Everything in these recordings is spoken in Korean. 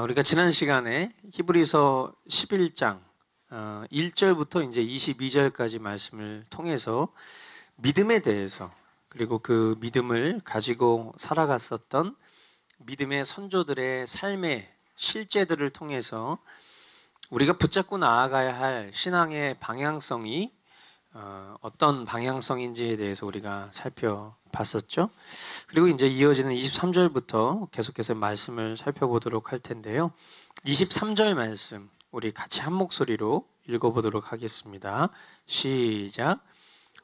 우리가 지난 시간에 히브리서 11장 1절부터 이제 22절까지 말씀을 통해서 믿음에 대해서, 그리고 그 믿음을 가지고 살아갔었던 믿음의 선조들의 삶의 실제들을 통해서 우리가 붙잡고 나아가야 할 신앙의 방향성이 어떤 방향성인지에 대해서 우리가 살펴봤었죠. 그리고 이제 이어지는 23절부터 계속해서 말씀을 살펴보도록 할 텐데요. 23절 말씀 우리 같이 한 목소리로 읽어보도록 하겠습니다. 시작.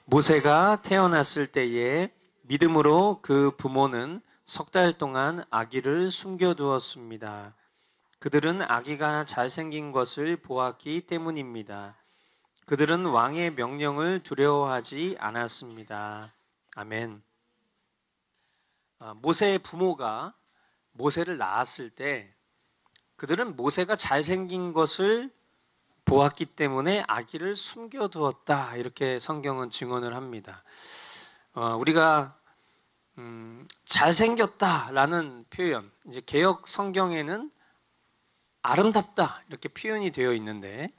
모세가 태어났을 때에 믿음으로 그 부모는 석 달 동안 아기를 숨겨두었습니다. 그들은 아기가 잘생긴 것을 보았기 때문입니다. 그들은 왕의 명령을 두려워하지 않았습니다. 아멘. 모세의 부모가 모세를 낳았을 때 그들은 모세가 잘생긴 것을 보았기 때문에 아기를 숨겨두었다, 이렇게 성경은 증언을 합니다. 우리가 잘생겼다라는 표현, 이제 개역 성경에는 아름답다 이렇게 표현이 되어 있는데,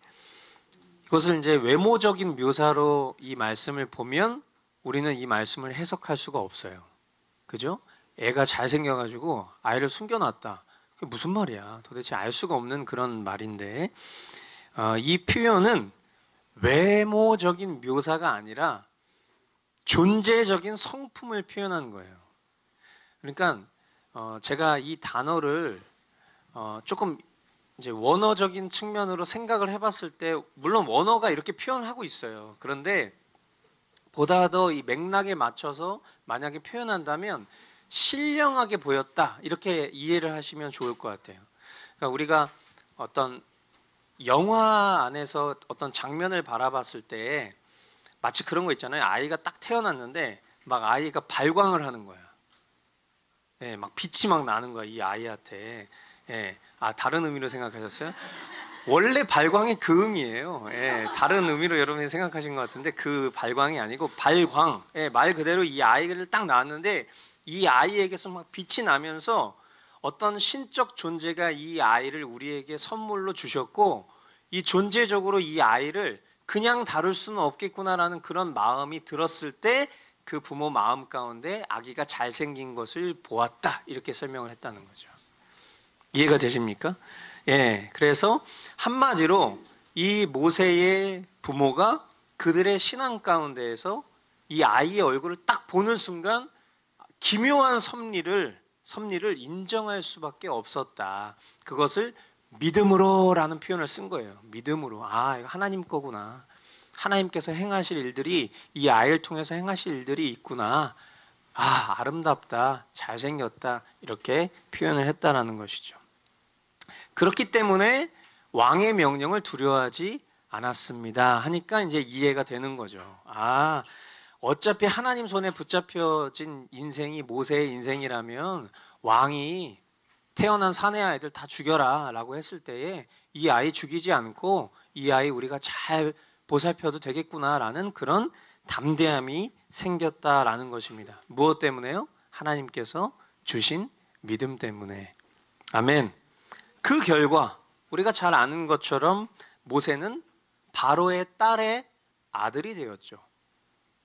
이것을 이제 외모적인 묘사로 이 말씀을 보면 우리는 이 말씀을 해석할 수가 없어요. 그죠? 애가 잘생겨가지고 아이를 숨겨놨다. 그게 무슨 말이야? 도대체 알 수가 없는 그런 말인데, 이 표현은 외모적인 묘사가 아니라 존재적인 성품을 표현한 거예요. 그러니까 제가 이 단어를 조금 이제 원어적인 측면으로 생각을 해봤을 때, 물론 원어가 이렇게 표현하고 있어요. 그런데 보다 더 이 맥락에 맞춰서 만약에 표현한다면 신령하게 보였다, 이렇게 이해를 하시면 좋을 것 같아요. 그러니까 우리가 어떤 영화 안에서 어떤 장면을 바라봤을 때 마치 그런 거 있잖아요. 아이가 딱 태어났는데 막 아이가 발광을 하는 거야. 예, 막 빛이 막 나는 거야, 이 아이한테. 예. 다른 의미로 생각하셨어요? 원래 발광이 그 의미예요. 예, 다른 의미로 여러분이 생각하신 것 같은데 그 발광이 아니고 발광. 예, 말 그대로 이 아이를 딱 낳았는데 이 아이에게서 막 빛이 나면서 어떤 신적 존재가 이 아이를 우리에게 선물로 주셨고, 이 존재적으로 이 아이를 그냥 다룰 수는 없겠구나라는 그런 마음이 들었을 때 그 부모 마음 가운데 아기가 잘생긴 것을 보았다, 이렇게 설명을 했다는 거죠. 이해가 되십니까? 예, 그래서 한마디로 이 모세의 부모가 그들의 신앙 가운데에서 이 아이의 얼굴을 딱 보는 순간 기묘한 섭리를 인정할 수밖에 없었다. 그것을 믿음으로라는 표현을 쓴 거예요. 믿음으로. 이거 하나님 거구나. 하나님께서 행하실 일들이, 이 아이를 통해서 행하실 일들이 있구나. 아름답다, 잘생겼다, 이렇게 표현을 했다라는 것이죠. 그렇기 때문에 왕의 명령을 두려워하지 않았습니다 하니까 이제 이해가 되는 거죠. 어차피 하나님 손에 붙잡혀진 인생이 모세의 인생이라면 왕이 태어난 사내 아이들 다 죽여라 라고 했을 때에 이 아이 죽이지 않고 이 아이 우리가 잘 보살펴도 되겠구나라는 그런 담대함이 생겼다라는 것입니다. 무엇 때문에요? 하나님께서 주신 믿음 때문에. 아멘. 그 결과 우리가 잘 아는 것처럼 모세는 바로의 딸의 아들이 되었죠.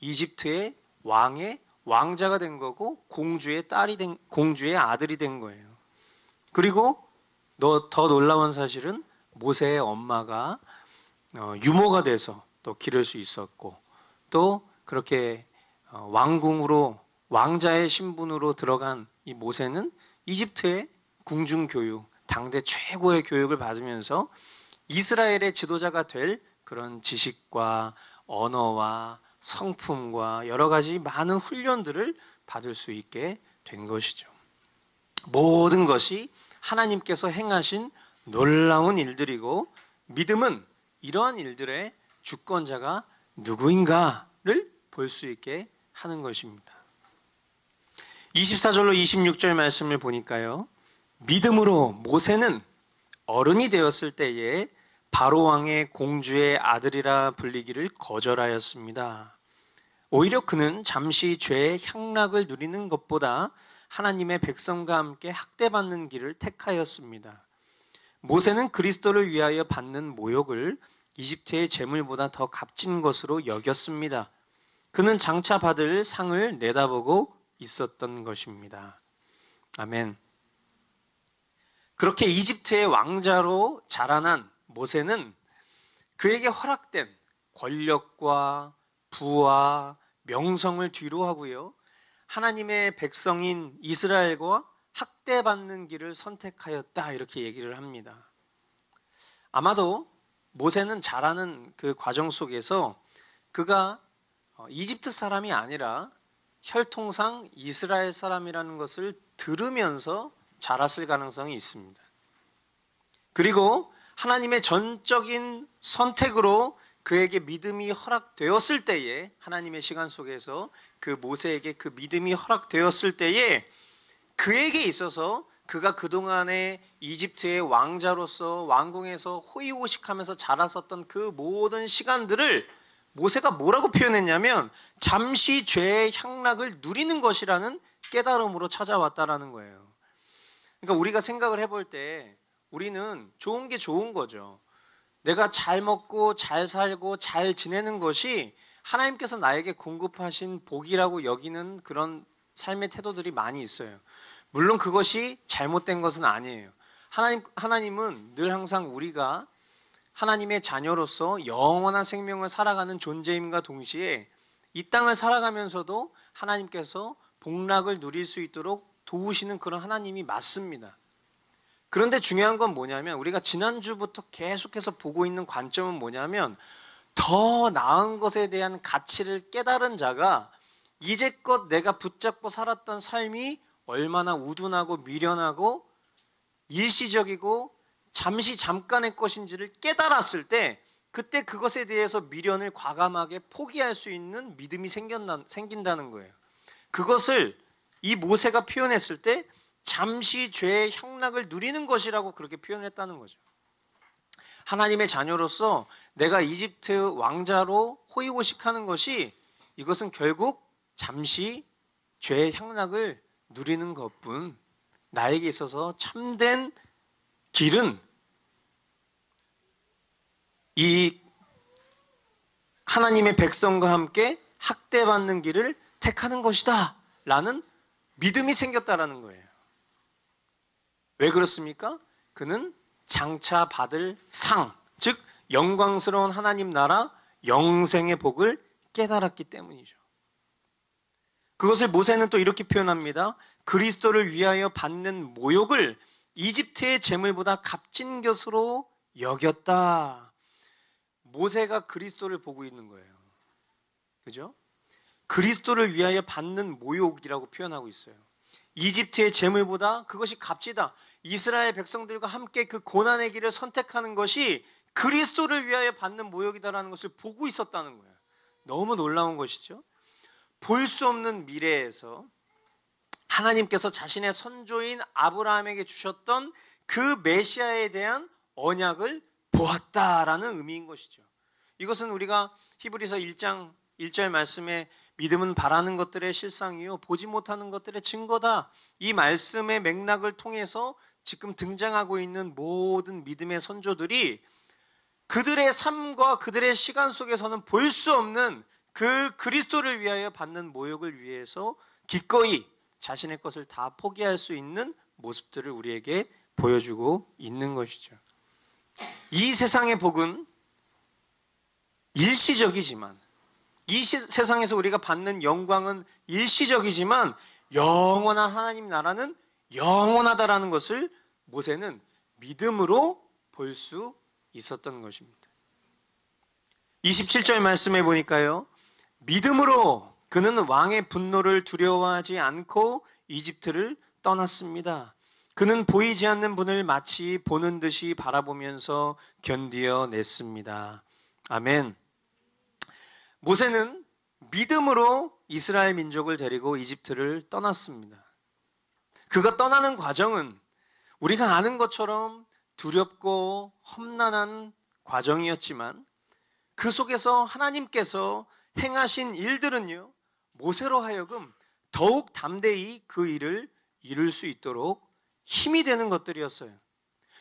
이집트의 왕의 왕자가 된 거고 공주의 아들이 된 거예요. 그리고 더 놀라운 사실은 모세의 엄마가 유모가 돼서 또 기를 수 있었고, 또 그렇게 왕궁으로 왕자의 신분으로 들어간 이 모세는 이집트의 궁중교육, 당대 최고의 교육을 받으면서 이스라엘의 지도자가 될 그런 지식과 언어와 성품과 여러 가지 많은 훈련들을 받을 수 있게 된 것이죠. 모든 것이 하나님께서 행하신 놀라운 일들이고, 믿음은 이러한 일들의 주권자가 누구인가를 볼 수 있게 하는 것입니다. 24절로 26절 말씀을 보니까요, 믿음으로 모세는 어른이 되었을 때에 바로왕의 공주의 아들이라 불리기를 거절하였습니다. 오히려 그는 잠시 죄의 향락을 누리는 것보다 하나님의 백성과 함께 학대받는 길을 택하였습니다. 모세는 그리스도를 위하여 받는 모욕을 이집트의 재물보다 더 값진 것으로 여겼습니다. 그는 장차 받을 상을 내다보고 있었던 것입니다. 아멘. 그렇게 이집트의 왕자로 자라난 모세는 그에게 허락된 권력과 부와 명성을 뒤로하고요, 하나님의 백성인 이스라엘과 학대받는 길을 선택하였다, 이렇게 얘기를 합니다. 아마도 모세는 자라는 그 과정 속에서 그가 이집트 사람이 아니라 혈통상 이스라엘 사람이라는 것을 들으면서 자랐을 가능성이 있습니다. 그리고 하나님의 전적인 선택으로 그에게 믿음이 허락되었을 때에, 하나님의 시간 속에서 그 모세에게 그 믿음이 허락되었을 때에 그에게 있어서 그가 그동안에 이집트의 왕자로서 왕궁에서 호의호식하면서 자랐었던 그 모든 시간들을 모세가 뭐라고 표현했냐면 잠시 죄의 향락을 누리는 것이라는 깨달음으로 찾아왔다라는 거예요. 그러니까 우리가 생각을 해볼 때 우리는 좋은 게 좋은 거죠. 내가 잘 먹고 잘 살고 잘 지내는 것이 하나님께서 나에게 공급하신 복이라고 여기는 그런 삶의 태도들이 많이 있어요. 물론 그것이 잘못된 것은 아니에요. 하나님은 늘 항상 우리가 하나님의 자녀로서 영원한 생명을 살아가는 존재임과 동시에 이 땅을 살아가면서도 하나님께서 복락을 누릴 수 있도록 도우시는 그런 하나님이 맞습니다. 그런데 중요한 건 뭐냐면 우리가 지난주부터 계속해서 보고 있는 관점은 뭐냐면 더 나은 것에 대한 가치를 깨달은 자가 이제껏 내가 붙잡고 살았던 삶이 얼마나 우둔하고 미련하고 일시적이고 잠시 잠깐의 것인지를 깨달았을 때 그때 그것에 대해서 미련을 과감하게 포기할 수 있는 믿음이 생긴다는 거예요. 그것을 이 모세가 표현했을 때 잠시 죄의 향락을 누리는 것이라고 그렇게 표현했다는 거죠. 하나님의 자녀로서 내가 이집트 왕자로 호의호식하는 것이 이것은 결국 잠시 죄의 향락을 누리는 것뿐, 나에게 있어서 참된 길은 이 하나님의 백성과 함께 학대받는 길을 택하는 것이다 라는 믿음이 생겼다라는 거예요. 왜 그렇습니까? 그는 장차 받을 상, 즉 영광스러운 하나님 나라 영생의 복을 깨달았기 때문이죠. 그것을 모세는 또 이렇게 표현합니다. 그리스도를 위하여 받는 모욕을 이집트의 재물보다 값진 것으로 여겼다. 모세가 그리스도를 보고 있는 거예요. 그죠? 그리스도를 위하여 받는 모욕이라고 표현하고 있어요. 이집트의 재물보다 그것이 값지다. 이스라엘 백성들과 함께 그 고난의 길을 선택하는 것이 그리스도를 위하여 받는 모욕이다라는 것을 보고 있었다는 거예요. 너무 놀라운 것이죠. 볼 수 없는 미래에서 하나님께서 자신의 선조인 아브라함에게 주셨던 그 메시아에 대한 언약을 보았다라는 의미인 것이죠. 이것은 우리가 히브리서 1장 1절 말씀에 믿음은 바라는 것들의 실상이요 보지 못하는 것들의 증거다. 이 말씀의 맥락을 통해서 지금 등장하고 있는 모든 믿음의 선조들이 그들의 삶과 그들의 시간 속에서는 볼 수 없는 그 그리스도를 위하여 받는 모욕을 위해서 기꺼이 자신의 것을 다 포기할 수 있는 모습들을 우리에게 보여주고 있는 것이죠. 이 세상의 복은 일시적이지만, 이 세상에서 우리가 받는 영광은 일시적이지만 영원한 하나님 나라는 영원하다라는 것을 모세는 믿음으로 볼 수 있었던 것입니다. 27절 말씀해 보니까요, 믿음으로 그는 왕의 분노를 두려워하지 않고 이집트를 떠났습니다. 그는 보이지 않는 분을 마치 보는 듯이 바라보면서 견디어냈습니다. 아멘. 모세는 믿음으로 이스라엘 민족을 데리고 이집트를 떠났습니다. 그가 떠나는 과정은 우리가 아는 것처럼 두렵고 험난한 과정이었지만 그 속에서 하나님께서 행하신 일들은요, 모세로 하여금 더욱 담대히 그 일을 이룰 수 있도록 힘이 되는 것들이었어요.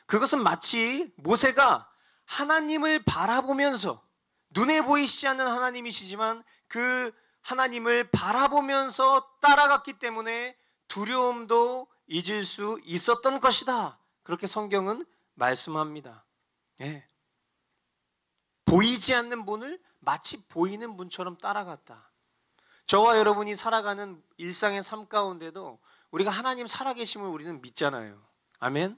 그것은 마치 모세가 하나님을 바라보면서, 눈에 보이시지 않는 하나님이시지만 그 하나님을 바라보면서 따라갔기 때문에 두려움도 잊을 수 있었던 것이다. 그렇게 성경은 말씀합니다. 예. 보이지 않는 분을 마치 보이는 분처럼 따라갔다. 저와 여러분이 살아가는 일상의 삶 가운데도 우리가 하나님 살아계심을 우리는 믿잖아요. 아멘.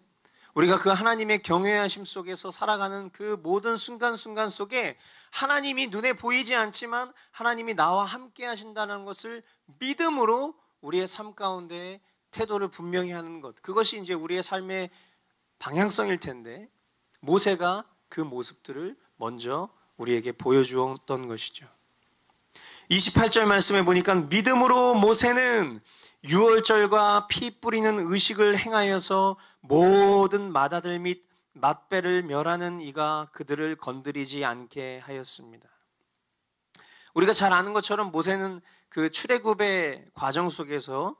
우리가 그 하나님의 경외하심 속에서 살아가는 그 모든 순간순간 속에 하나님이 눈에 보이지 않지만 하나님이 나와 함께 하신다는 것을 믿음으로 우리의 삶 가운데 태도를 분명히 하는 것, 그것이 이제 우리의 삶의 방향성일 텐데, 모세가 그 모습들을 먼저 우리에게 보여주었던 것이죠. 28절 말씀에 보니까 믿음으로 모세는 유월절과 피 뿌리는 의식을 행하여서 모든 맏아들 및 맏배를 멸하는 이가 그들을 건드리지 않게 하였습니다. 우리가 잘 아는 것처럼 모세는 그 출애굽의 과정 속에서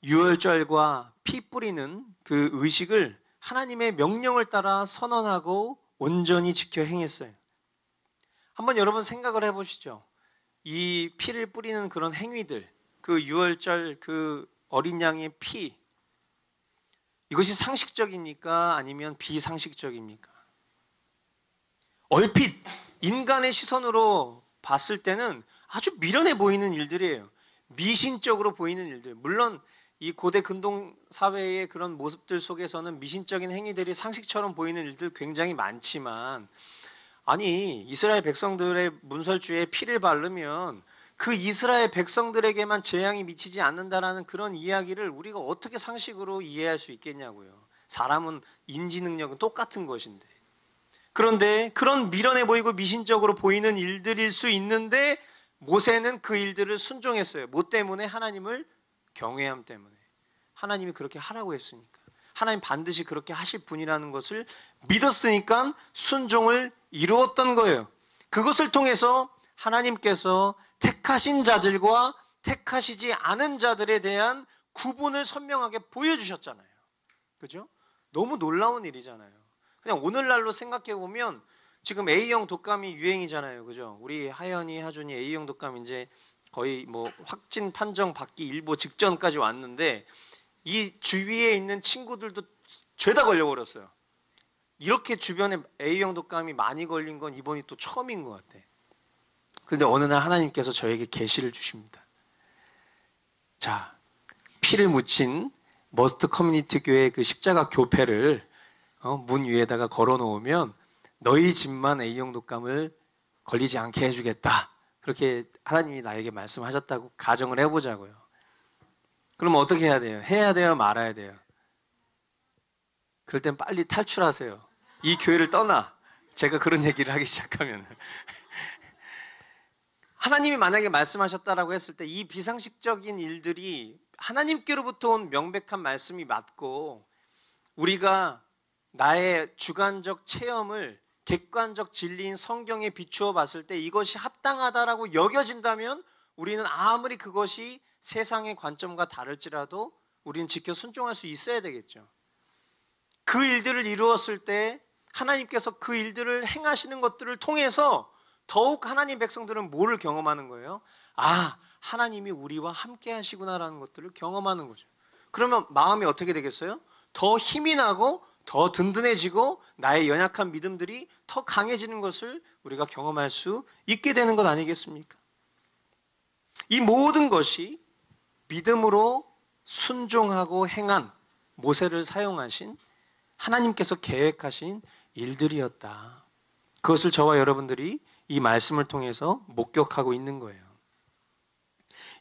유월절과 피 뿌리는 그 의식을 하나님의 명령을 따라 선언하고 온전히 지켜 행했어요. 한번 여러분 생각을 해보시죠. 이 피를 뿌리는 그런 행위들, 그 유월절 그 어린 양의 피, 이것이 상식적입니까? 아니면 비상식적입니까? 얼핏 인간의 시선으로 봤을 때는 아주 미련해 보이는 일들이에요. 미신적으로 보이는 일들. 물론 이 고대 근동 사회의 그런 모습들 속에서는 미신적인 행위들이 상식처럼 보이는 일들 굉장히 많지만, 아니 이스라엘 백성들의 문설주에 피를 바르면 그 이스라엘 백성들에게만 재앙이 미치지 않는다라는 그런 이야기를 우리가 어떻게 상식으로 이해할 수 있겠냐고요. 사람은 인지 능력은 똑같은 것인데. 그런데 그런 미련해 보이고 미신적으로 보이는 일들일 수 있는데 모세는 그 일들을 순종했어요. 뭐 때문에? 하나님을 경외함 때문에. 하나님이 그렇게 하라고 했으니까. 하나님 반드시 그렇게 하실 분이라는 것을 믿었으니까 순종을 이루었던 거예요. 그것을 통해서 하나님께서 택하신 자들과 택하시지 않은 자들에 대한 구분을 선명하게 보여주셨잖아요. 그죠? 너무 놀라운 일이잖아요. 그냥 오늘날로 생각해 보면 지금 A형 독감이 유행이잖아요. 그죠? 우리 하연이, 하준이 A형 독감 이제 거의 뭐 확진 판정 받기 일보 직전까지 왔는데 이 주위에 있는 친구들도 죄다 걸려버렸어요. 이렇게 주변에 A형 독감이 많이 걸린 건 이번이 또 처음인 것 같아. 그런데 어느 날 하나님께서 저에게 계시를 주십니다. 자, 피를 묻힌 머스트 커뮤니티 교회 그 십자가 교패를 문 위에다가 걸어 놓으면 너희 집만 A형 독감을 걸리지 않게 해주겠다. 그렇게 하나님이 나에게 말씀하셨다고 가정을 해보자고요. 그럼 어떻게 해야 돼요? 해야 돼요? 말아야 돼요? 그럴 땐 빨리 탈출하세요. 이 교회를 떠나. 제가 그런 얘기를 하기 시작하면. 하나님이 만약에 말씀하셨다라고 했을 때 이 비상식적인 일들이 하나님께로부터 온 명백한 말씀이 맞고 우리가 나의 주관적 체험을 객관적 진리인 성경에 비추어 봤을 때 이것이 합당하다라고 여겨진다면 우리는 아무리 그것이 세상의 관점과 다를지라도 우리는 지켜 순종할 수 있어야 되겠죠. 그 일들을 이루었을 때 하나님께서 그 일들을 행하시는 것들을 통해서 더욱 하나님 백성들은 뭐를 경험하는 거예요? 아, 하나님이 우리와 함께 하시구나라는 것들을 경험하는 거죠. 그러면 마음이 어떻게 되겠어요? 더 힘이 나고 더 든든해지고 나의 연약한 믿음들이 더 강해지는 것을 우리가 경험할 수 있게 되는 것 아니겠습니까? 이 모든 것이 믿음으로 순종하고 행한 모세를 사용하신 하나님께서 계획하신 일들이었다. 그것을 저와 여러분들이 이 말씀을 통해서 목격하고 있는 거예요.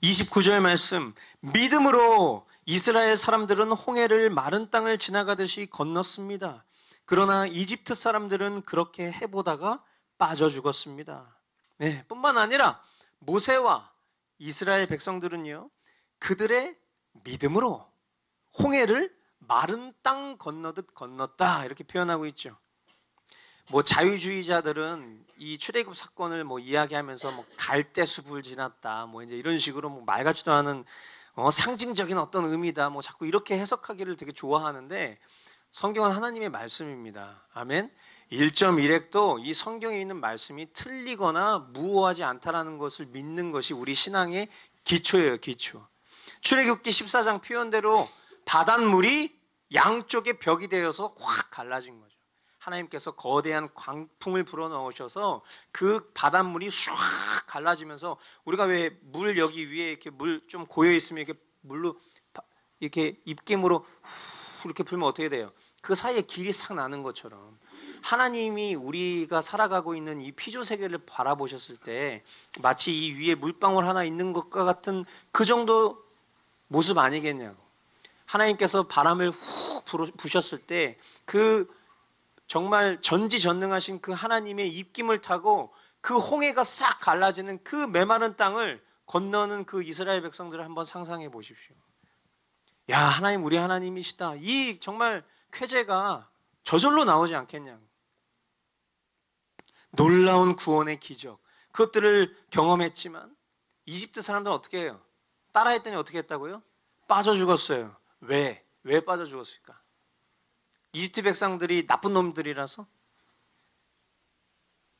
29절 말씀, 믿음으로 이스라엘 사람들은 홍해를 마른 땅을 지나가듯이 건넜습니다. 그러나 이집트 사람들은 그렇게 해보다가 빠져 죽었습니다. 네, 뿐만 아니라 모세와 이스라엘 백성들은요, 그들의 믿음으로 홍해를 마른 땅 건너듯 건넜다 이렇게 표현하고 있죠. 뭐 자유주의자들은 이 출애굽 사건을 뭐 이야기하면서 뭐 갈대숲을 지났다 뭐 이제 이런 식으로 뭐 말 같지도 않은 상징적인 어떤 의미다 뭐 자꾸 이렇게 해석하기를 되게 좋아하는데 성경은 하나님의 말씀입니다. 아멘. 1.1핵도 이 성경에 있는 말씀이 틀리거나 무오하지 않다라는 것을 믿는 것이 우리 신앙의 기초예요. 기초. 출애굽기 14장 표현대로 바닷물이 양쪽에 벽이 되어서 확 갈라진 거죠. 하나님께서 거대한 광풍을 불어넣으셔서 그 바닷물이 唰 갈라지면서, 우리가 왜 물 여기 위에 이렇게 물 좀 고여 있으면 이렇게 물로 이렇게 입김으로 이렇게 불면 어떻게 돼요? 그 사이에 길이 싹 나는 것처럼 하나님이 우리가 살아가고 있는 이 피조 세계를 바라보셨을 때 마치 이 위에 물방울 하나 있는 것과 같은 그 정도 모습 아니겠냐고. 하나님께서 바람을 훅 부셨을 때 그 정말 전지전능하신 그 하나님의 입김을 타고 그 홍해가 싹 갈라지는 그 메마른 땅을 건너는 그 이스라엘 백성들을 한번 상상해 보십시오. 야, 하나님 우리 하나님이시다. 이 정말 쾌재가 저절로 나오지 않겠냐고. 놀라운 구원의 기적, 그것들을 경험했지만 이집트 사람들은 어떻게 해요? 따라했더니 어떻게 했다고요? 빠져 죽었어요. 왜 빠져 죽었을까? 이집트 백성들이 나쁜 놈들이라서?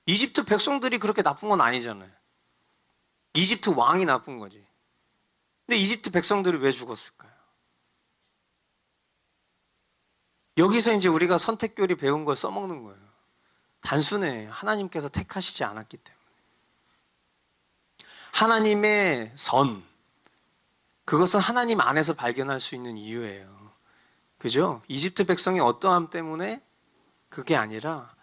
이집트 백성들이 그렇게 나쁜 건 아니잖아요. 이집트 왕이 나쁜 거지. 근데 이집트 백성들이 왜 죽었을까요? 여기서 이제 우리가 선택교리 배운 걸 써먹는 거예요. 단순해. 하나님께서 택하시지 않았기 때문에. 하나님의 선, 그것은 하나님 안에서 발견할 수 있는 이유예요. 그죠? 이집트 백성의 어떠함 때문에 그게 아니라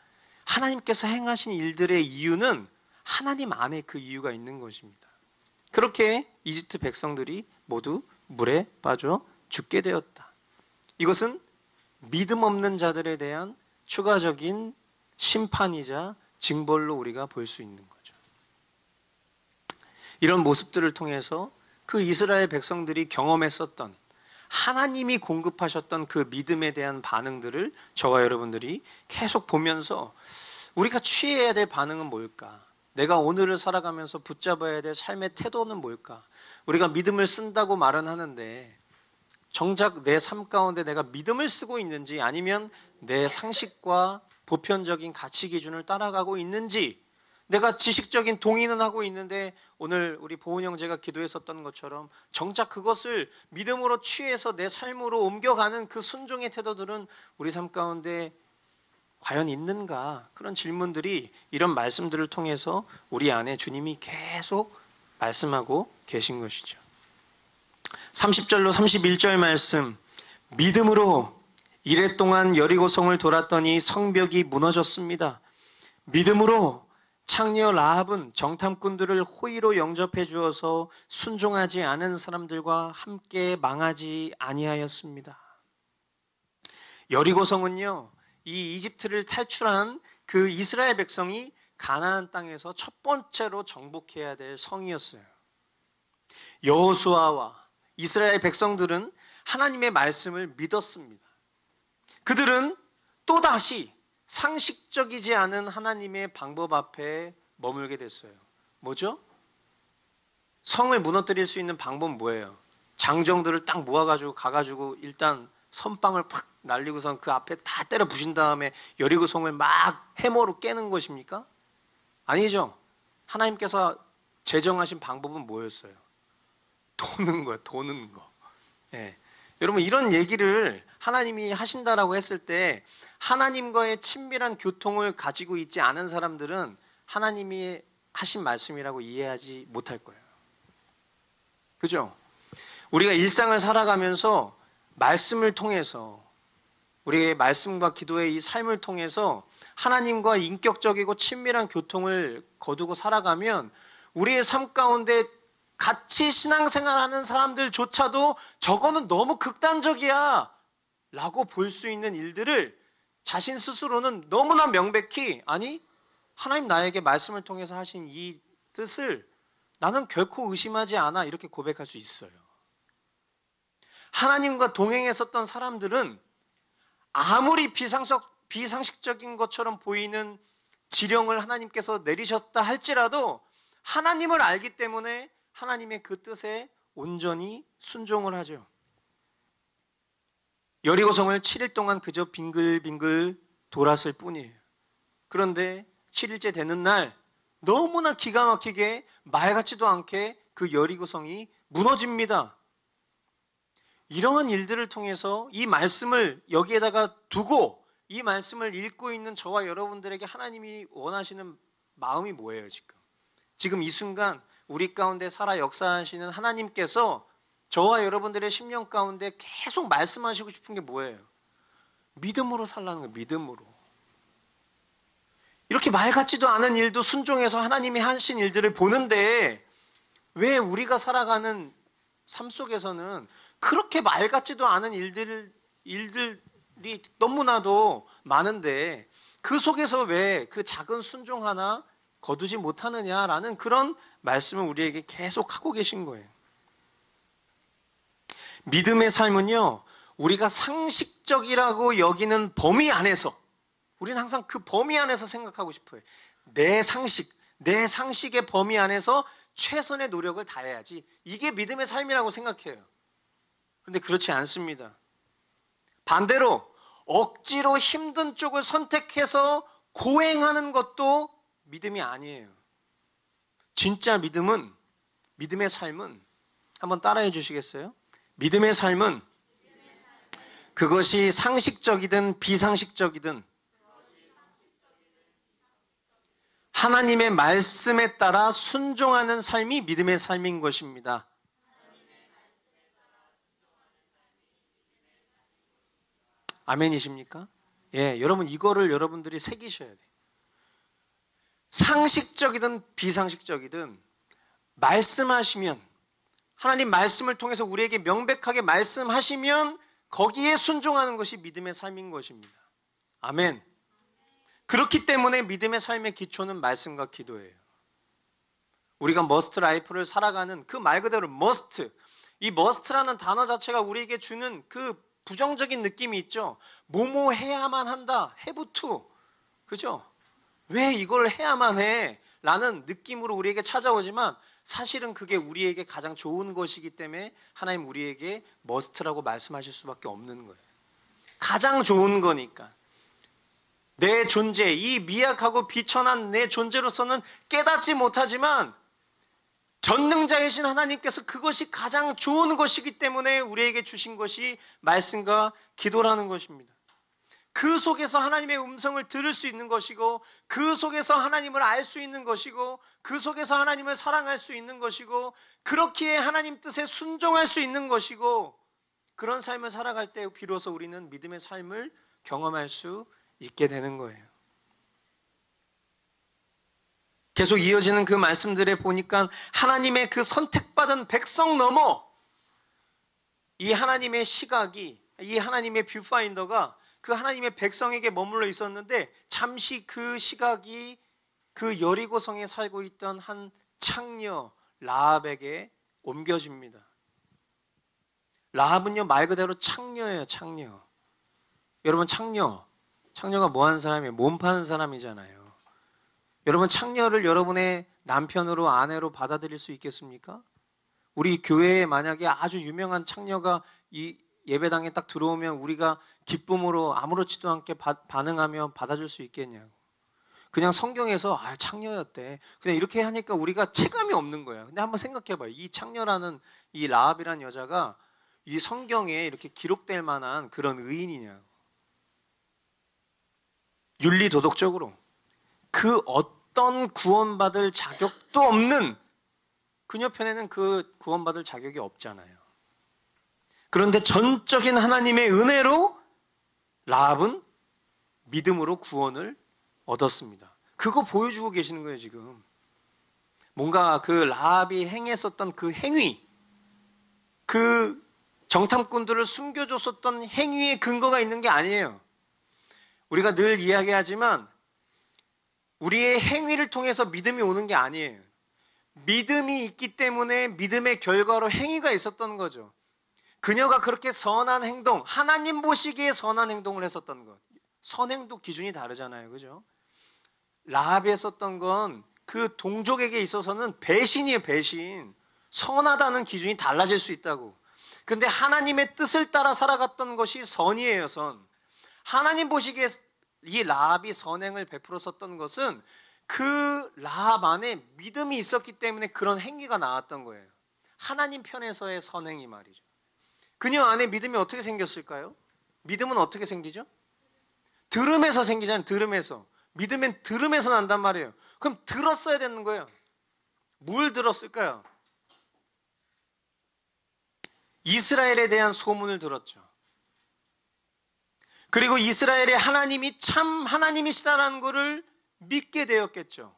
하나님께서 행하신 일들의 이유는 하나님 안에 그 이유가 있는 것입니다. 그렇게 이집트 백성들이 모두 물에 빠져 죽게 되었다. 이것은 믿음 없는 자들에 대한 추가적인 심판이자 징벌로 우리가 볼 수 있는 거죠. 이런 모습들을 통해서 그 이스라엘 백성들이 경험했었던, 하나님이 공급하셨던 그 믿음에 대한 반응들을 저와 여러분들이 계속 보면서 우리가 취해야 될 반응은 뭘까? 내가 오늘을 살아가면서 붙잡아야 될 삶의 태도는 뭘까? 우리가 믿음을 쓴다고 말은 하는데 정작 내 삶 가운데 내가 믿음을 쓰고 있는지, 아니면 내 상식과 보편적인 가치 기준을 따라가고 있는지, 내가 지식적인 동의는 하고 있는데 오늘 우리 보은 형제가 기도했었던 것처럼 정작 그것을 믿음으로 취해서 내 삶으로 옮겨가는 그 순종의 태도들은 우리 삶 가운데 과연 있는가? 그런 질문들이 이런 말씀들을 통해서 우리 안에 주님이 계속 말씀하고 계신 것이죠. 30절로 31절 말씀, 믿음으로 이레 동안 여리고성을 돌았더니 성벽이 무너졌습니다. 믿음으로 창녀 라합은 정탐꾼들을 호의로 영접해 주어서 순종하지 않은 사람들과 함께 망하지 아니하였습니다. 여리고성은요, 이 이집트를 탈출한 그 이스라엘 백성이 가나안 땅에서 첫 번째로 정복해야 될 성이었어요. 여호수아와 이스라엘 백성들은 하나님의 말씀을 믿었습니다. 그들은 또다시 상식적이지 않은 하나님의 방법 앞에 머물게 됐어요. 뭐죠? 성을 무너뜨릴 수 있는 방법은 뭐예요? 장정들을 딱 모아가지고 가가지고 일단 선빵을 팍 날리고선 그 앞에 다 때려 부신 다음에 여리고 성을 막 해머로 깨는 것입니까? 아니죠. 하나님께서 제정하신 방법은 뭐였어요? 도는 거예요. 도는 거. 예. 여러분, 이런 얘기를 하나님이 하신다라고 했을 때 하나님과의 친밀한 교통을 가지고 있지 않은 사람들은 하나님이 하신 말씀이라고 이해하지 못할 거예요. 그죠? 우리가 일상을 살아가면서 말씀을 통해서, 우리의 말씀과 기도의 이 삶을 통해서 하나님과 인격적이고 친밀한 교통을 거두고 살아가면 우리의 삶 가운데 같이 신앙생활하는 사람들조차도 저거는 너무 극단적이야 라고 볼 수 있는 일들을 자신 스스로는 너무나 명백히, 아니 하나님 나에게 말씀을 통해서 하신 이 뜻을 나는 결코 의심하지 않아, 이렇게 고백할 수 있어요. 하나님과 동행했었던 사람들은 아무리 비상식적인 것처럼 보이는 지령을 하나님께서 내리셨다 할지라도 하나님을 알기 때문에 하나님의 그 뜻에 온전히 순종을 하죠. 여리고성을 7일 동안 그저 빙글빙글 돌았을 뿐이에요. 그런데 7일째 되는 날 너무나 기가 막히게 말 같지도 않게 그 여리고성이 무너집니다. 이러한 일들을 통해서 이 말씀을 여기에다가 두고 이 말씀을 읽고 있는 저와 여러분들에게 하나님이 원하시는 마음이 뭐예요, 지금? 지금 이 순간 우리 가운데 살아 역사하시는 하나님께서 저와 여러분들의 심령 가운데 계속 말씀하시고 싶은 게 뭐예요? 믿음으로 살라는 거예요, 믿음으로. 이렇게 말 같지도 않은 일도 순종해서 하나님이 하신 일들을 보는데 왜 우리가 살아가는 삶 속에서는 그렇게 말 같지도 않은 일들이 너무나도 많은데 그 속에서 왜 그 작은 순종 하나 거두지 못하느냐라는 그런 말씀을 우리에게 계속 하고 계신 거예요. 믿음의 삶은요, 우리가 상식적이라고 여기는 범위 안에서, 우리는 항상 그 범위 안에서 생각하고 싶어요. 내 상식의 범위 안에서 최선의 노력을 다해야지. 이게 믿음의 삶이라고 생각해요. 그런데 그렇지 않습니다. 반대로 억지로 힘든 쪽을 선택해서 고행하는 것도 믿음이 아니에요. 진짜 믿음의 삶은 한번 따라해 주시겠어요? 믿음의 삶은 그것이 상식적이든 비상식적이든 하나님의 말씀에 따라 순종하는 삶이 믿음의 삶인 것입니다. 아멘이십니까? 예, 여러분 이거를 여러분들이 새기셔야 돼요. 상식적이든 비상식적이든 말씀하시면, 하나님 말씀을 통해서 우리에게 명백하게 말씀하시면 거기에 순종하는 것이 믿음의 삶인 것입니다. 아멘. 그렇기 때문에 믿음의 삶의 기초는 말씀과 기도예요. 우리가 머스트 라이프를 살아가는 그 말 그대로 머스트, 이 머스트라는 단어 자체가 우리에게 주는 그 부정적인 느낌이 있죠. 뭐뭐 해야만 한다, have to, 그죠? 왜 이걸 해야만 해? 라는 느낌으로 우리에게 찾아오지만 사실은 그게 우리에게 가장 좋은 것이기 때문에 하나님 우리에게 머스트라고 말씀하실 수밖에 없는 거예요. 가장 좋은 거니까. 내 존재, 이 미약하고 비천한 내 존재로서는 깨닫지 못하지만 전능자이신 하나님께서 그것이 가장 좋은 것이기 때문에 우리에게 주신 것이 말씀과 기도라는 것입니다. 그 속에서 하나님의 음성을 들을 수 있는 것이고, 그 속에서 하나님을 알 수 있는 것이고, 그 속에서 하나님을 사랑할 수 있는 것이고, 그렇기에 하나님 뜻에 순종할 수 있는 것이고, 그런 삶을 살아갈 때 비로소 우리는 믿음의 삶을 경험할 수 있게 되는 거예요. 계속 이어지는 그 말씀들에 보니까 하나님의 그 선택받은 백성 넘어 이 하나님의 시각이, 이 하나님의 뷰파인더가 그 하나님의 백성에게 머물러 있었는데 잠시 그 시각이 그 여리고성에 살고 있던 한 창녀 라합에게 옮겨집니다. 라합은요 말 그대로 창녀예요. 창녀. 여러분 창녀가 뭐 하는 사람이에요? 몸 파는 사람이잖아요. 여러분 창녀를 여러분의 남편으로 아내로 받아들일 수 있겠습니까? 우리 교회에 만약에 아주 유명한 창녀가 이 예배당에 딱 들어오면 우리가 기쁨으로 아무렇지도 않게 반응하며 받아줄 수 있겠냐고. 그냥 성경에서 창녀였대, 그냥 이렇게 하니까 우리가 체감이 없는 거야. 근데 한번 생각해봐요. 이 창녀라는 이 라합이라는 여자가 이 성경에 이렇게 기록될 만한 그런 의인이냐고. 윤리도덕적으로 그 어떤 구원받을 자격도 없는 그녀 편에는 그 구원받을 자격이 없잖아요. 그런데 전적인 하나님의 은혜로 라합은 믿음으로 구원을 얻었습니다. 그거 보여주고 계시는 거예요, 지금. 뭔가 그 라합이 행했었던 그 행위, 그 정탐꾼들을 숨겨줬었던 행위에 근거가 있는 게 아니에요. 우리가 늘 이야기하지만 우리의 행위를 통해서 믿음이 오는 게 아니에요. 믿음이 있기 때문에 믿음의 결과로 행위가 있었던 거죠. 그녀가 그렇게 선한 행동, 하나님 보시기에 선한 행동을 했었던 것. 선행도 기준이 다르잖아요, 그죠? 라합이 했었던 건 그 동족에게 있어서는 배신이에요, 배신. 선하다는 기준이 달라질 수 있다고. 근데 하나님의 뜻을 따라 살아갔던 것이 선이에요, 선. 하나님 보시기에 이 라합이 선행을 베풀었었던 것은 그 라합 안에 믿음이 있었기 때문에 그런 행위가 나왔던 거예요. 하나님 편에서의 선행이 말이죠. 그녀 안에 믿음이 어떻게 생겼을까요? 믿음은 어떻게 생기죠? 들음에서 생기잖아요. 들음에서. 믿음은 들음에서 난단 말이에요. 그럼 들었어야 되는 거예요. 뭘 들었을까요? 이스라엘에 대한 소문을 들었죠. 그리고 이스라엘의 하나님이 참 하나님이시다라는 것을 믿게 되었겠죠.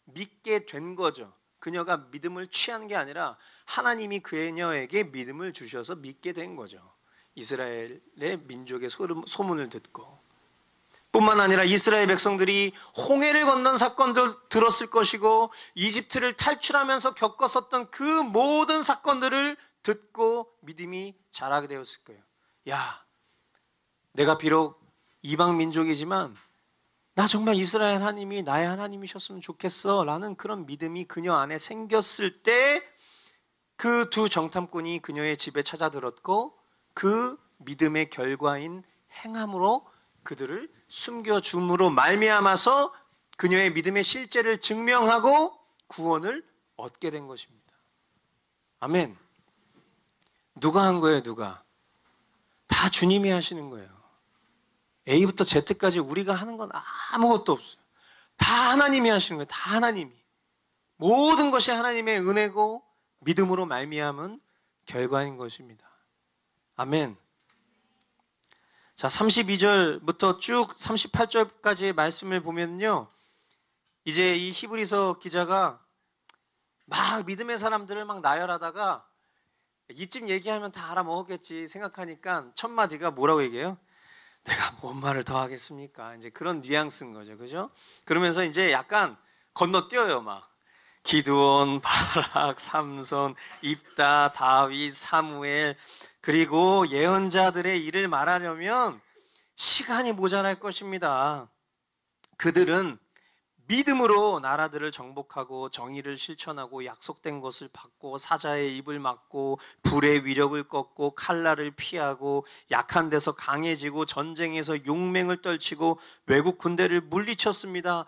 믿게 된 거죠. 그녀가 믿음을 취한 게 아니라 하나님이 그녀에게 믿음을 주셔서 믿게 된 거죠. 이스라엘의 민족의 소문을 듣고. 뿐만 아니라 이스라엘 백성들이 홍해를 건넌 사건도 들었을 것이고 이집트를 탈출하면서 겪었었던 그 모든 사건들을 듣고 믿음이 자라게 되었을 거예요. 야, 내가 비록 이방 민족이지만 나 정말 이스라엘 하나님이 나의 하나님이셨으면 좋겠어 라는 그런 믿음이 그녀 안에 생겼을 때 그 두 정탐꾼이 그녀의 집에 찾아들었고 그 믿음의 결과인 행함으로 그들을 숨겨줌으로 말미암아서 그녀의 믿음의 실제를 증명하고 구원을 얻게 된 것입니다. 아멘. 누가 한 거예요? 누가? 다 주님이 하시는 거예요. A부터 Z까지 우리가 하는 건 아무것도 없어요. 다 하나님이 하시는 거예요. 다 하나님이. 모든 것이 하나님의 은혜고 믿음으로 말미암은 결과인 것입니다. 아멘. 자, 32절부터 쭉 38절까지의 말씀을 보면요, 이제 이 히브리서 기자가 막 믿음의 사람들을 막 나열하다가 이쯤 얘기하면 다 알아먹었겠지 생각하니까 첫 마디가 뭐라고 얘기해요? 내가 뭔 말을 더 하겠습니까? 이제 그런 뉘앙스인 거죠. 그죠? 그러면서 이제 약간 건너뛰어요. 막 기드온, 바락, 삼손, 입다, 다윗, 사무엘, 그리고 예언자들의 일을 말하려면 시간이 모자랄 것입니다. 그들은 믿음으로 나라들을 정복하고 정의를 실천하고 약속된 것을 받고 사자의 입을 막고 불의 위력을 꺾고 칼날을 피하고 약한 데서 강해지고 전쟁에서 용맹을 떨치고 외국 군대를 물리쳤습니다.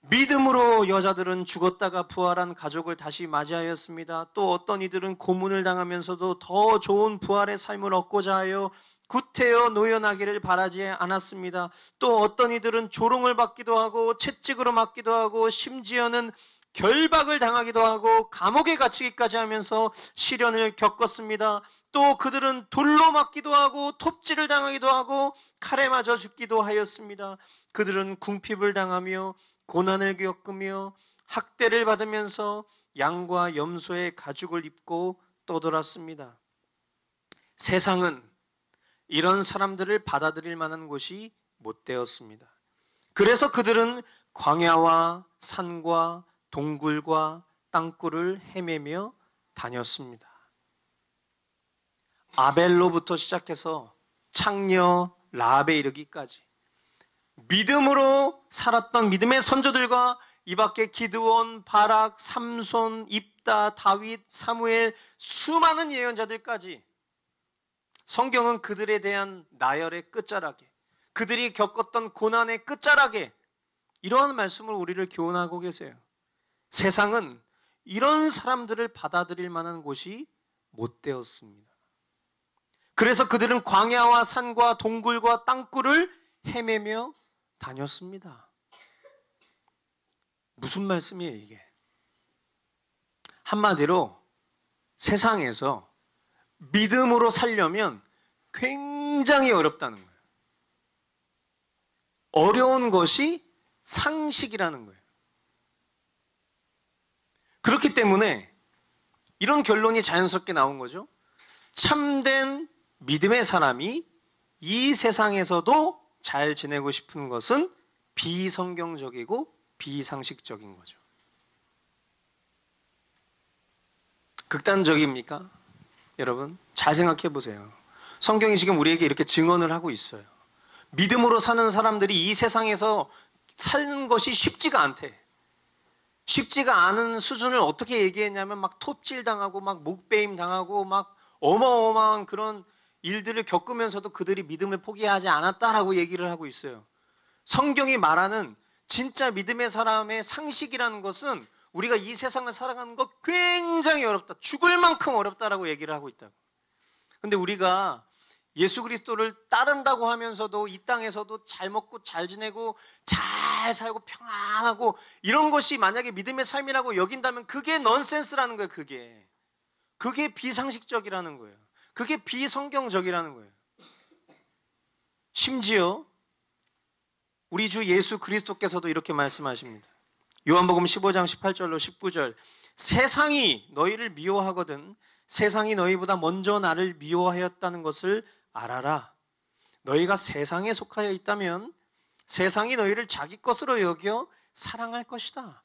믿음으로 여자들은 죽었다가 부활한 가족을 다시 맞이하였습니다. 또 어떤 이들은 고문을 당하면서도 더 좋은 부활의 삶을 얻고자 하여 구태여 노연하기를 바라지 않았습니다. 또 어떤 이들은 조롱을 받기도 하고 채찍으로 맞기도 하고 심지어는 결박을 당하기도 하고 감옥에 갇히기까지 하면서 시련을 겪었습니다. 또 그들은 돌로 맞기도 하고 톱질을 당하기도 하고 칼에 맞아 죽기도 하였습니다. 그들은 궁핍을 당하며 고난을 겪으며 학대를 받으면서 양과 염소의 가죽을 입고 떠돌았습니다. 세상은 이런 사람들을 받아들일 만한 곳이 못 되었습니다. 그래서 그들은 광야와 산과 동굴과 땅굴을 헤매며 다녔습니다. 아벨로부터 시작해서 창녀 라합에 이르기까지 믿음으로 살았던 믿음의 선조들과 이 밖에 기드온, 바락, 삼손, 입다, 다윗, 사무엘, 수많은 예언자들까지 성경은 그들에 대한 나열의 끝자락에, 그들이 겪었던 고난의 끝자락에 이러한 말씀을 우리를 교훈하고 계세요. 세상은 이런 사람들을 받아들일 만한 곳이 못 되었습니다. 그래서 그들은 광야와 산과 동굴과 땅굴을 헤매며 다녔습니다. 무슨 말씀이에요, 이게? 한마디로 세상에서 믿음으로 살려면 굉장히 어렵다는 거예요. 어려운 것이 상식이라는 거예요. 그렇기 때문에 이런 결론이 자연스럽게 나온 거죠. 참된 믿음의 사람이 이 세상에서도 잘 지내고 싶은 것은 비성경적이고 비상식적인 거죠. 극단적입니까? 여러분, 잘 생각해 보세요. 성경이 지금 우리에게 이렇게 증언을 하고 있어요. 믿음으로 사는 사람들이 이 세상에서 사는 것이 쉽지가 않대. 쉽지가 않은 수준을 어떻게 얘기했냐면 막 톱질 당하고 막 목베임 당하고 막 어마어마한 그런 일들을 겪으면서도 그들이 믿음을 포기하지 않았다라고 얘기를 하고 있어요. 성경이 말하는 진짜 믿음의 사람의 상식이라는 것은 우리가 이 세상을 살아가는 것 굉장히 어렵다. 죽을 만큼 어렵다라고 얘기를 하고 있다고. 근데 우리가 예수 그리스도를 따른다고 하면서도 이 땅에서도 잘 먹고 잘 지내고 잘 살고 평안하고 이런 것이 만약에 믿음의 삶이라고 여긴다면 그게 넌센스라는 거예요. 그게 비상식적이라는 거예요. 그게 비성경적이라는 거예요. 심지어 우리 주 예수 그리스도께서도 이렇게 말씀하십니다. 요한복음 15장 18절로 19절, 세상이 너희를 미워하거든 세상이 너희보다 먼저 나를 미워하였다는 것을 알아라. 너희가 세상에 속하여 있다면 세상이 너희를 자기 것으로 여겨 사랑할 것이다.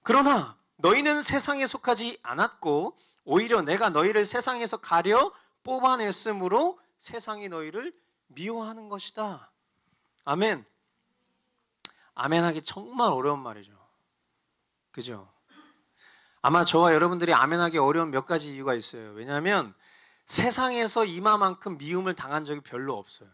그러나 너희는 세상에 속하지 않았고 오히려 내가 너희를 세상에서 가려 뽑아냈으므로 세상이 너희를 미워하는 것이다. 아멘. 아멘 하기 정말 어려운 말이죠. 그죠? 아마 저와 여러분들이 아멘 하기 어려운 몇 가지 이유가 있어요. 왜냐하면 세상에서 이마만큼 미움을 당한 적이 별로 없어요.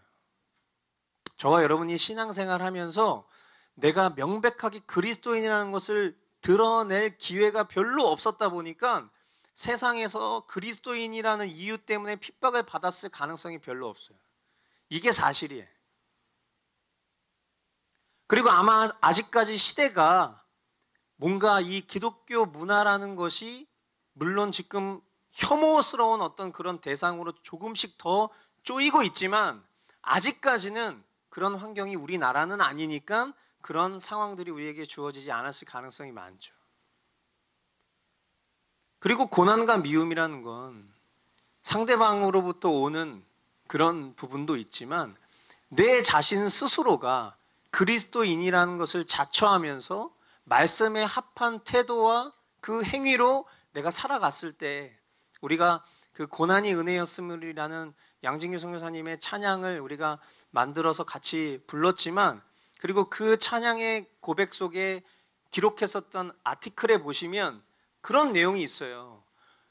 저와 여러분이 신앙생활 하면서 내가 명백하게 그리스도인이라는 것을 드러낼 기회가 별로 없었다 보니까 세상에서 그리스도인이라는 이유 때문에 핍박을 받았을 가능성이 별로 없어요. 이게 사실이에요. 그리고 아마 아직까지 시대가 뭔가 이 기독교 문화라는 것이 물론 지금 혐오스러운 어떤 그런 대상으로 조금씩 더 쪼이고 있지만 아직까지는 그런 환경이 우리나라는 아니니까 그런 상황들이 우리에게 주어지지 않았을 가능성이 많죠. 그리고 고난과 미움이라는 건 상대방으로부터 오는 그런 부분도 있지만 내 자신 스스로가 그리스도인이라는 것을 자처하면서 말씀에 합한 태도와 그 행위로 내가 살아갔을 때 우리가 그 고난이 은혜였음이라는 양진규 선교사님의 찬양을 우리가 만들어서 같이 불렀지만 그리고 그 찬양의 고백 속에 기록했었던 아티클에 보시면 그런 내용이 있어요.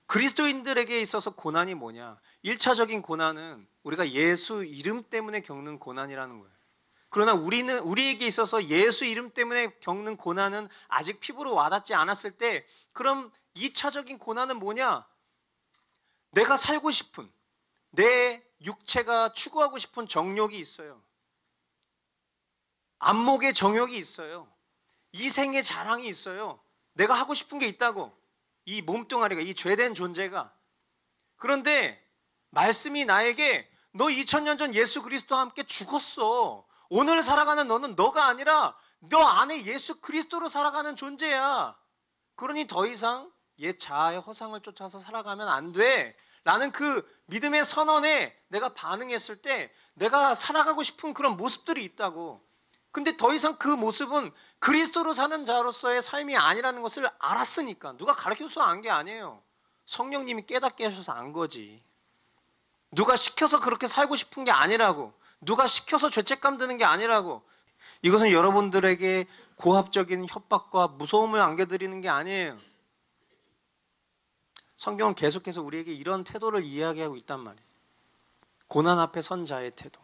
그리스도인들에게 있어서 고난이 뭐냐? 1차적인 고난은 우리가 예수 이름 때문에 겪는 고난이라는 거예요. 그러나 우리에게 있어서 예수 이름 때문에 겪는 고난은 아직 피부로 와닿지 않았을 때 그럼 2차적인 고난은 뭐냐? 내가 살고 싶은 내 육체가 추구하고 싶은 정욕이 있어요. 안목의 정욕이 있어요. 이생의 자랑이 있어요. 내가 하고 싶은 게 있다고. 이 몸뚱아리가, 이 죄된 존재가. 그런데 말씀이 나에게 너 2000년 전 예수 그리스도와 함께 죽었어. 오늘 살아가는 너는 너가 아니라 너 안에 예수 그리스도로 살아가는 존재야. 그러니 더 이상 옛 자아의 허상을 쫓아서 살아가면 안 돼. 라는 그 믿음의 선언에 내가 반응했을 때 내가 살아가고 싶은 그런 모습들이 있다고. 근데 더 이상 그 모습은 그리스도로 사는 자로서의 삶이 아니라는 것을 알았으니까. 누가 가르쳐서 안 게 아니에요. 성령님이 깨닫게 하셔서 안 거지. 누가 시켜서 그렇게 살고 싶은 게 아니라고. 누가 시켜서 죄책감 드는 게 아니라고. 이것은 여러분들에게 고압적인 협박과 무서움을 안겨드리는 게 아니에요. 성경은 계속해서 우리에게 이런 태도를 이야기하고 있단 말이에요. 고난 앞에 선 자의 태도.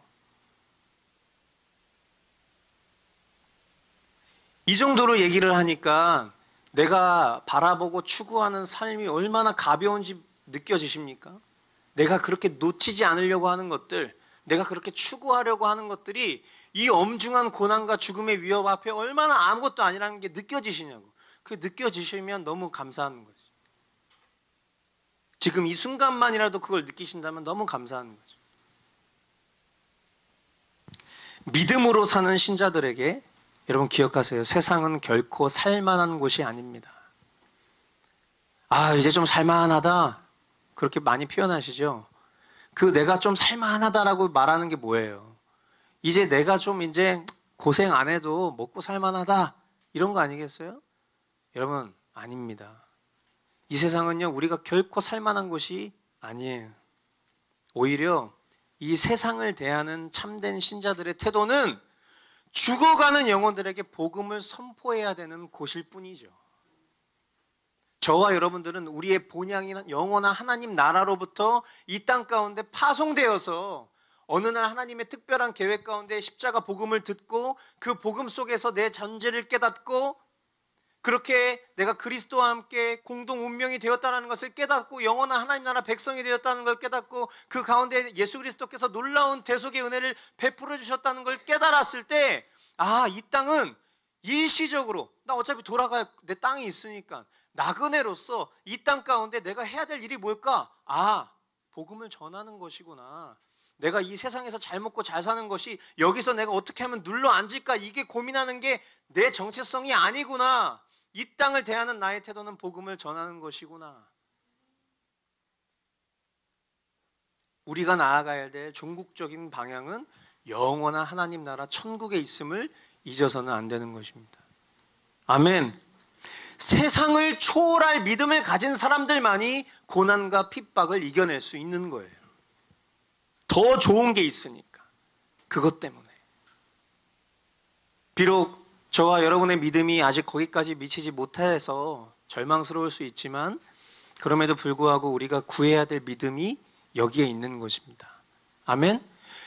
이 정도로 얘기를 하니까 내가 바라보고 추구하는 삶이 얼마나 가벼운지 느껴지십니까? 내가 그렇게 놓치지 않으려고 하는 것들, 내가 그렇게 추구하려고 하는 것들이 이 엄중한 고난과 죽음의 위협 앞에 얼마나 아무것도 아니라는 게 느껴지시냐고. 그게 느껴지시면 너무 감사한 거죠. 지금 이 순간만이라도 그걸 느끼신다면 너무 감사한 거죠. 믿음으로 사는 신자들에게 여러분 기억하세요. 세상은 결코 살만한 곳이 아닙니다. 아, 이제 좀 살만하다. 그렇게 많이 표현하시죠. 그 내가 좀 살만하다라고 말하는 게 뭐예요? 이제 내가 좀 이제 고생 안 해도 먹고 살만하다. 이런 거 아니겠어요? 여러분, 아닙니다. 이 세상은요, 우리가 결코 살만한 곳이 아니에요. 오히려 이 세상을 대하는 참된 신자들의 태도는 죽어가는 영혼들에게 복음을 선포해야 되는 곳일 뿐이죠. 저와 여러분들은 우리의 본향인 영원한 하나님 나라로부터 이 땅 가운데 파송되어서 어느 날 하나님의 특별한 계획 가운데 십자가 복음을 듣고 그 복음 속에서 내 존재를 깨닫고 그렇게 내가 그리스도와 함께 공동 운명이 되었다는 것을 깨닫고 영원한 하나님 나라 백성이 되었다는 걸 깨닫고 그 가운데 예수 그리스도께서 놀라운 대속의 은혜를 베풀어 주셨다는 걸 깨달았을 때, 아, 이 땅은 일시적으로 나 어차피 돌아갈 내 땅이 있으니까 나그네로서 이 땅 가운데 내가 해야 될 일이 뭘까? 아, 복음을 전하는 것이구나. 내가 이 세상에서 잘 먹고 잘 사는 것이 여기서 내가 어떻게 하면 눌러 앉을까, 이게 고민하는 게 내 정체성이 아니구나. 이 땅을 대하는 나의 태도는 복음을 전하는 것이구나. 우리가 나아가야 될 종국적인 방향은 영원한 하나님 나라 천국에 있음을 잊어서는 안 되는 것입니다. 아멘. 세상을 초월할 믿음을 가진 사람들만이 고난과 핍박을 이겨낼 수 있는 거예요. 더 좋은 게 있으니까. 그것 때문에. 비록 저와 여러분의 믿음이 아직 거기까지 미치지 못해서 절망스러울 수 있지만 그럼에도 불구하고 우리가 구해야 될 믿음이 여기에 있는 것입니다. 아멘.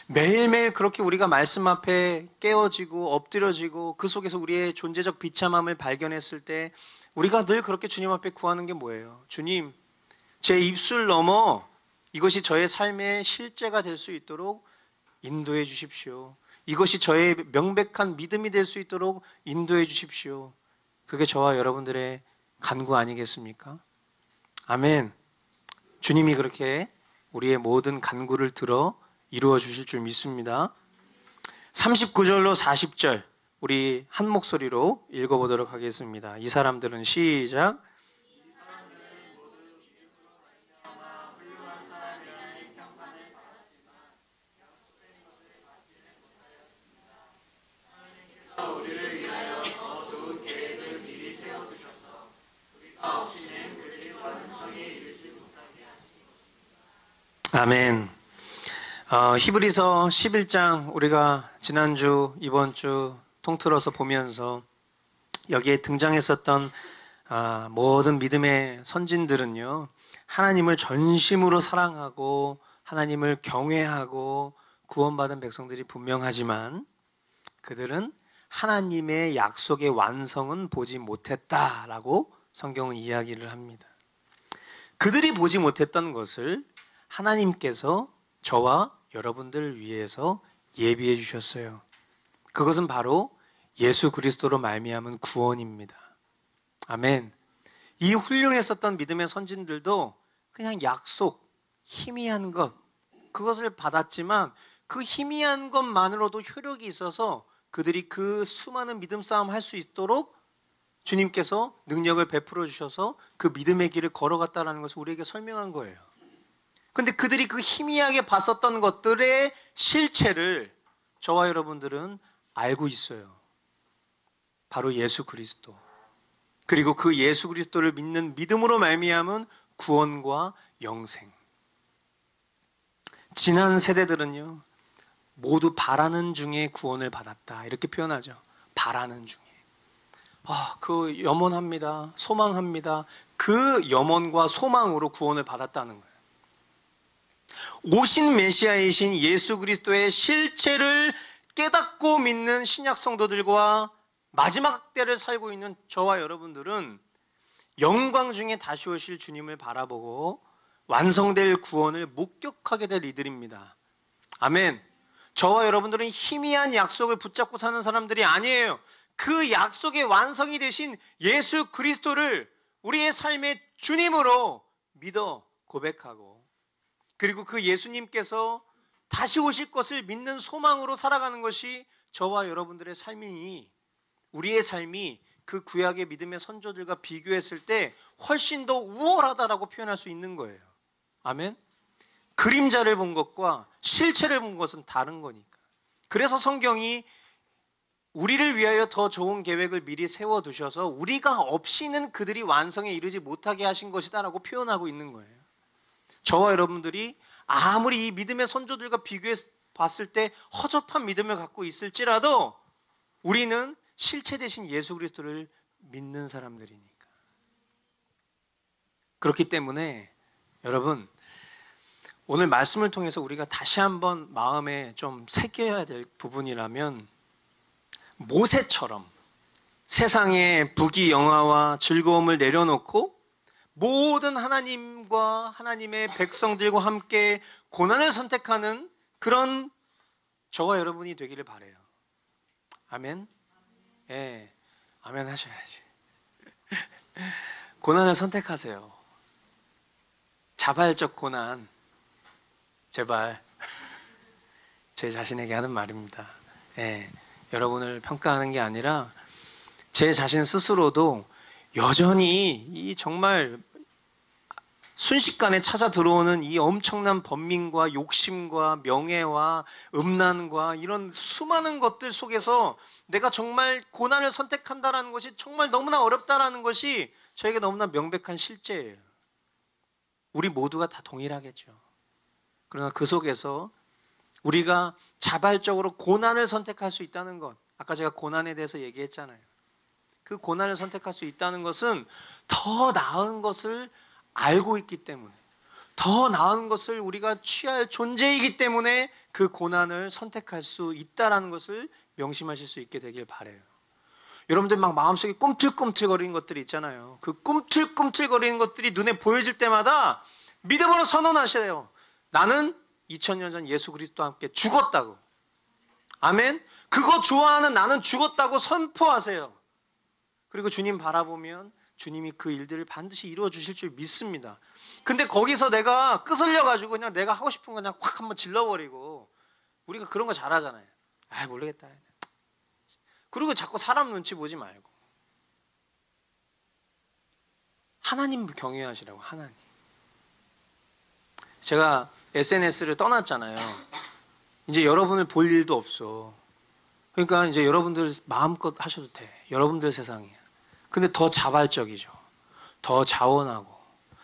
매일매일 그렇게 우리가 말씀 앞에 깨어지고 엎드려지고 그 속에서 우리의 존재적 비참함을 발견했을 때 우리가 늘 그렇게 주님 앞에 구하는 게 뭐예요? 주님, 제 입술 넘어 이것이 저의 삶의 실제가 될 수 있도록 인도해 주십시오. 이것이 저의 명백한 믿음이 될 수 있도록 인도해 주십시오. 그게 저와 여러분들의 간구 아니겠습니까? 아멘. 주님이 그렇게 우리의 모든 간구를 들어 이루어 주실 줄 믿습니다. 39절로 40절 우리 한 목소리로 읽어보도록 하겠습니다. 이 사람들은 시작. 아멘. 히브리서 11장 우리가 지난주 이번 주 통틀어서 보면서 여기에 등장했었던 모든 믿음의 선진들은요, 하나님을 전심으로 사랑하고 하나님을 경외하고 구원받은 백성들이 분명하지만 그들은 하나님의 약속의 완성은 보지 못했다라고 성경은 이야기를 합니다. 그들이 보지 못했던 것을 하나님께서 저와 여러분들을 위해서 예비해 주셨어요. 그것은 바로 예수 그리스도로 말미암은 구원입니다. 아멘. 이 훌륭했었던 믿음의 선진들도 그냥 약속, 희미한 것, 그것을 받았지만 그 희미한 것만으로도 효력이 있어서 그들이 그 수많은 믿음 싸움 할 수 있도록 주님께서 능력을 베풀어 주셔서 그 믿음의 길을 걸어갔다는 것을 우리에게 설명한 거예요. 근데 그들이 그 희미하게 봤었던 것들의 실체를 저와 여러분들은 알고 있어요. 바로 예수 그리스도. 그리고 그 예수 그리스도를 믿는 믿음으로 말미암은 구원과 영생. 지난 세대들은요, 모두 바라는 중에 구원을 받았다. 이렇게 표현하죠. 바라는 중에. 그 염원합니다. 소망합니다. 그 염원과 소망으로 구원을 받았다는 거예요. 오신 메시아이신 예수 그리스도의 실체를 깨닫고 믿는 신약 성도들과 마지막 때를 살고 있는 저와 여러분들은 영광 중에 다시 오실 주님을 바라보고 완성될 구원을 목격하게 될 이들입니다. 아멘. 저와 여러분들은 희미한 약속을 붙잡고 사는 사람들이 아니에요. 그 약속의 완성이 되신 예수 그리스도를 우리의 삶의 주님으로 믿어 고백하고, 그리고 그 예수님께서 다시 오실 것을 믿는 소망으로 살아가는 것이 저와 여러분들의 삶이니, 우리의 삶이 그 구약의 믿음의 선조들과 비교했을 때 훨씬 더 우월하다라고 표현할 수 있는 거예요. 아멘. 그림자를 본 것과 실체를 본 것은 다른 거니까. 그래서 성경이 우리를 위하여 더 좋은 계획을 미리 세워두셔서 우리가 없이는 그들이 완성에 이르지 못하게 하신 것이다라고 표현하고 있는 거예요. 저와 여러분들이 아무리 이 믿음의 선조들과 비교해 봤을 때 허접한 믿음을 갖고 있을지라도 우리는 실체 대신 예수 그리스도를 믿는 사람들이니까. 그렇기 때문에 여러분, 오늘 말씀을 통해서 우리가 다시 한번 마음에 좀 새겨야 될 부분이라면, 모세처럼 세상의 부귀영화와 즐거움을 내려놓고 모든 하나님과 하나님의 백성들과 함께 고난을 선택하는 그런 저와 여러분이 되기를 바라요. 아멘? 예, 아멘 하셔야지. 고난을 선택하세요. 자발적 고난, 제발. 제 자신에게 하는 말입니다. 예, 여러분을 평가하는 게 아니라 제 자신 스스로도 여전히 이 정말 순식간에 찾아 들어오는 이 엄청난 번민과 욕심과 명예와 음란과 이런 수많은 것들 속에서 내가 정말 고난을 선택한다는 것이 정말 너무나 어렵다는 것이 저에게 너무나 명백한 실제예요. 우리 모두가 다 동일하겠죠. 그러나 그 속에서 우리가 자발적으로 고난을 선택할 수 있다는 것, 아까 제가 고난에 대해서 얘기했잖아요. 그 고난을 선택할 수 있다는 것은 더 나은 것을 알고 있기 때문에, 더 나은 것을 우리가 취할 존재이기 때문에 그 고난을 선택할 수 있다는 것을 명심하실 수 있게 되길 바라요. 여러분들 막 마음속에 꿈틀꿈틀거리는 것들이 있잖아요. 그 꿈틀꿈틀거리는 것들이 눈에 보여질 때마다 믿음으로 선언하셔요. 나는 2000년 전 예수 그리스도와 함께 죽었다고. 아멘. 그거 좋아하는 나는 죽었다고 선포하세요. 그리고 주님 바라보면 주님이 그 일들을 반드시 이루어 주실 줄 믿습니다. 근데 거기서 내가 끄슬려 가지고 그냥 내가 하고 싶은 거 그냥 확 한번 질러버리고, 우리가 그런 거 잘하잖아요. 아, 모르겠다. 그리고 자꾸 사람 눈치 보지 말고 하나님 경외하시라고. 하나님. 제가 SNS를 떠났잖아요. 이제 여러분을 볼 일도 없어. 그러니까 이제 여러분들 마음껏 하셔도 돼. 여러분들 세상이야. 근데 더 자발적이죠. 더 자원하고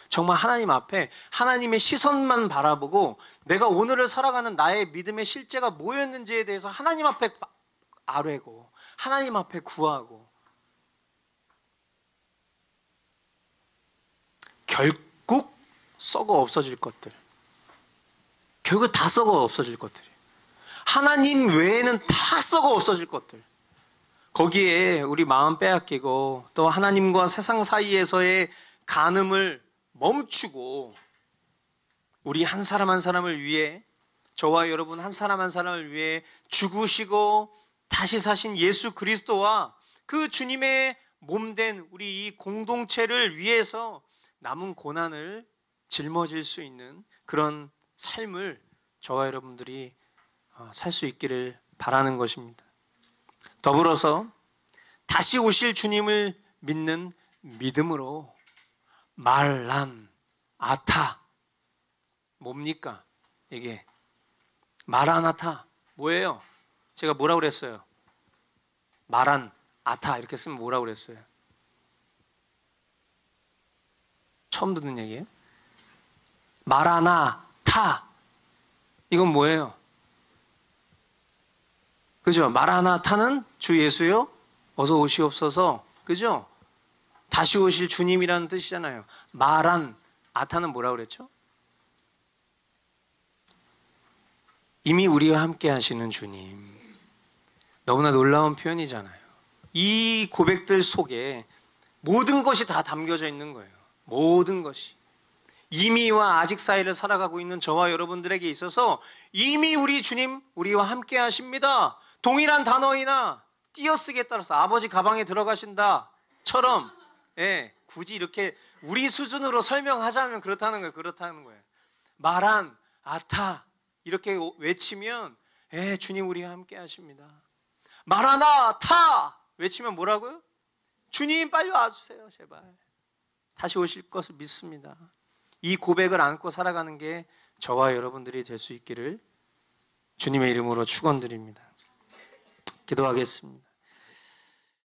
정말 하나님 앞에 하나님의 시선만 바라보고 내가 오늘을 살아가는 나의 믿음의 실제가 뭐였는지에 대해서 하나님 앞에 아뢰고 하나님 앞에 구하고, 결국 썩어 없어질 것들, 결국 다 썩어 없어질 것들이에요. 하나님 외에는 다 썩어 없어질 것들, 거기에 우리 마음 빼앗기고 또 하나님과 세상 사이에서의 간음을 멈추고 우리 한 사람 한 사람을 위해, 저와 여러분 한 사람 한 사람을 위해 죽으시고 다시 사신 예수 그리스도와 그 주님의 몸된 우리 이 공동체를 위해서 남은 고난을 짊어질 수 있는 그런 삶을 저와 여러분들이 살 수 있기를 바라는 것입니다. 더불어서 다시 오실 주님을 믿는 믿음으로 말란 아타, 뭡니까? 이게 마라나타 뭐예요? 제가 뭐라고 그랬어요? 마란 아타 이렇게 쓰면 뭐라고 그랬어요? 처음 듣는 얘기예요? 마라나타, 이건 뭐예요? 그죠? 마라나타는 주 예수요 어서 오시옵소서. 그죠? 다시 오실 주님이라는 뜻이잖아요. 마란 아타는 뭐라고 그랬죠? 이미 우리와 함께 하시는 주님. 너무나 놀라운 표현이잖아요. 이 고백들 속에 모든 것이 다 담겨져 있는 거예요. 모든 것이. 이미와 아직 사이를 살아가고 있는 저와 여러분들에게 있어서 이미 우리 주님 우리와 함께 하십니다. 동일한 단어이나 띄어쓰기에 따라서 아버지 가방에 들어가신다처럼, 예, 굳이 이렇게 우리 수준으로 설명하자면 그렇다는 거예요. 그렇다는 거예요. 마란 아타 이렇게 외치면, 예, 주님 우리와 함께 하십니다. 마라나타 외치면 뭐라고요? 주님 빨리 와주세요. 제발 다시 오실 것을 믿습니다. 이 고백을 안고 살아가는 게 저와 여러분들이 될 수 있기를 주님의 이름으로 축원드립니다. 기도하겠습니다.